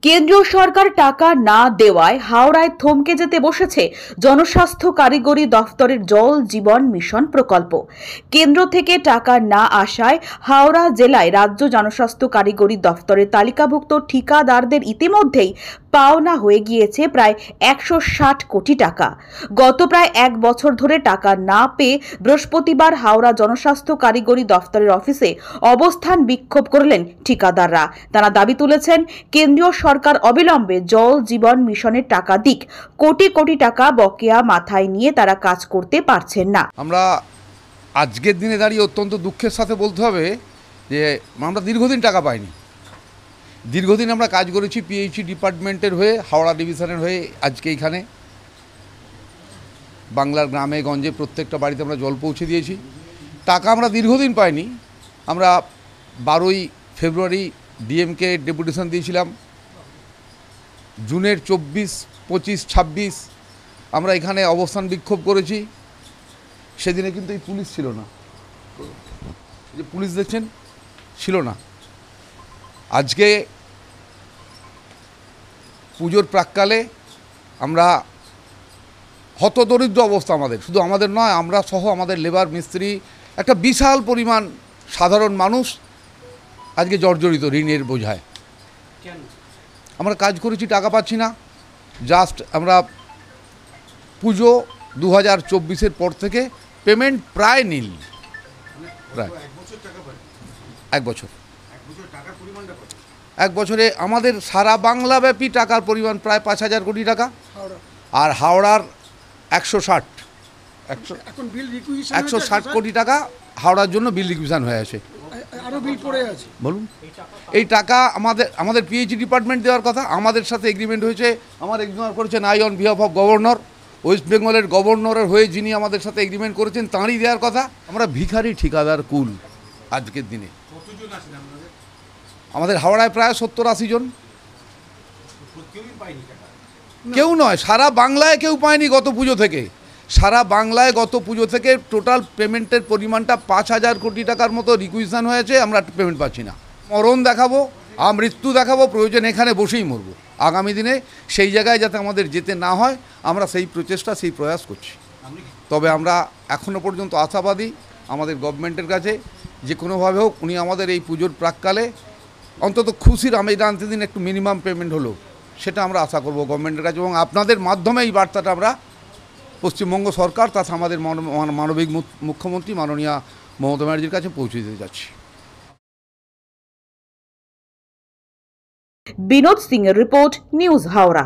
কেন্দ্রীয় সরকার টাকা না দেওয়ায় হাওড়ায় থমকে যেতে বসেছে জনস্বাস্থ্য কারিগরি দফতরের জল জীবন মিশন প্রকল্প। কেন্দ্র থেকে টাকা না আসায় হাওড়া জেলায় রাজ্য জনস্বাস্থ্য কারিগরি দফতরের তালিকাভুক্ত ঠিকাদারদের ইতিমধ্যেই পাওনা হয়ে গিয়েছে প্রায় 160 কোটি টাকা। গত প্রায় এক বছর ধরে টাকা না পেয়ে বৃহস্পতিবার হাওড়া জনস্বাস্থ্য কারিগরি দফতরের অফিসে অবস্থান বিক্ষোভ করলেন ঠিকাদাররা। তারা দাবি তুলেছেন কেন্দ্রীয় সরকার অবিলম্বে জল জীবন মিশনের টাকা দিক। কোটি কোটি টাকা বকেয়া মাথায় নিয়ে তারা কাজ করতে পারছেন না। আমরা আজকের দিনে দাঁড়িয়ে অত্যন্ত দুঃখের সাথে বলতে হবে যে আমরা দীর্ঘদিন টাকা পাইনি। দীর্ঘদিন আমরা কাজ করেছি পিএইচই ডিপার্টমেন্টের হয়ে, হাওড়া ডিভিশনের হয়ে। আজকে এখানে বাংলার গ্রামে গঞ্জে প্রত্যেকটা বাড়িতে আমরা জল পৌঁছে দিয়েছি। টাকা আমরা দীর্ঘদিন পাইনি। আমরা 12ই ফেব্রুয়ারি ডিএমকে ডেপুটেশন দিয়েছিলাম। জুনের 24, 25, 26 আমরা এখানে অবস্থান বিক্ষোভ করেছি। সেদিনে কিন্তু এই পুলিশ ছিল না, যে পুলিশ দেখছেন ছিল না। আজকে পুজোর প্রাক্কালে আমরা হতদরিদ্র অবস্থা, আমাদের শুধু আমাদের নয়, আমরা সহ আমাদের লেবার মিস্ত্রি একটা বিশাল পরিমাণ সাধারণ মানুষ আজকে জর্জরিত ঋণের বোঝায়। আমরা কাজ করেছি, টাকা পাচ্ছি না। জাস্ট আমরা পুজো 2024-এর পর থেকে পেমেন্ট প্রায় নীল। প্রায় এক বছরে আমাদের সারা বাংলাব্যাপী টাকার পরিমাণ প্রায় 5,000 কোটি টাকা। আর হাওড়ার 160 কোটি টাকা হাওড়ার জন্য বিল রিকুইজিশন হয়ে আছে। বলুন, এই টাকা আমাদের পিএইচই ডিপার্টমেন্ট দেওয়ার কথা। আমাদের সাথে এগ্রিমেন্ট হয়েছে, আমার এগ্রিমেন্ট করেছেন I on behalf of governor. West বেঙ্গলের গভর্নরের হয়ে যিনি আমাদের সাথে এগ্রিমেন্ট করেছেন তাঁরই দেওয়ার কথা। আমরা ভিখারি ঠিকাদার কুল আজকের দিনে। আমাদের হাওড়ায় প্রায় 70-80 জন। কেউ নয়, সারা বাংলায় কেউ পায়নি গত পুজো থেকে। সারা বাংলায় গত পুজো থেকে টোটাল পেমেন্টের পরিমাণটা 5,000 কোটি টাকার মতো রিকুইজিশন হয়েছে। আমরা পেমেন্ট পাচ্ছি না। মরণ দেখাবো, মৃত্যু দেখাবো, প্রয়োজন এখানে বসেই মরবো। আগামী দিনে সেই জায়গায় যাতে আমাদের যেতে না হয়, আমরা সেই প্রচেষ্টা, সেই প্রয়াস করছি। তবে আমরা এখনও পর্যন্ত আশাবাদী আমাদের গভর্নমেন্টের কাছে, যে কোনোভাবে হোক উনি আমাদের এই পুজোর প্রাক্কালে অন্তত খুশির আনতে দিন একটু মিনিমাম পেমেন্ট হলো, সেটা আমরা আশা করব গভর্নমেন্টের কাছে। এবং আপনাদের মাধ্যমে এই বার্তাটা আমরা পশ্চিমবঙ্গ সরকার তথা আমাদের মানবিক মুখ্যমন্ত্রী মাননীয়া মমতা ব্যানার্জির কাছে পৌঁছে দিতে যাচ্ছি। বিনোদ সিং এর রিপোর্ট, নিউজ হাওড়া।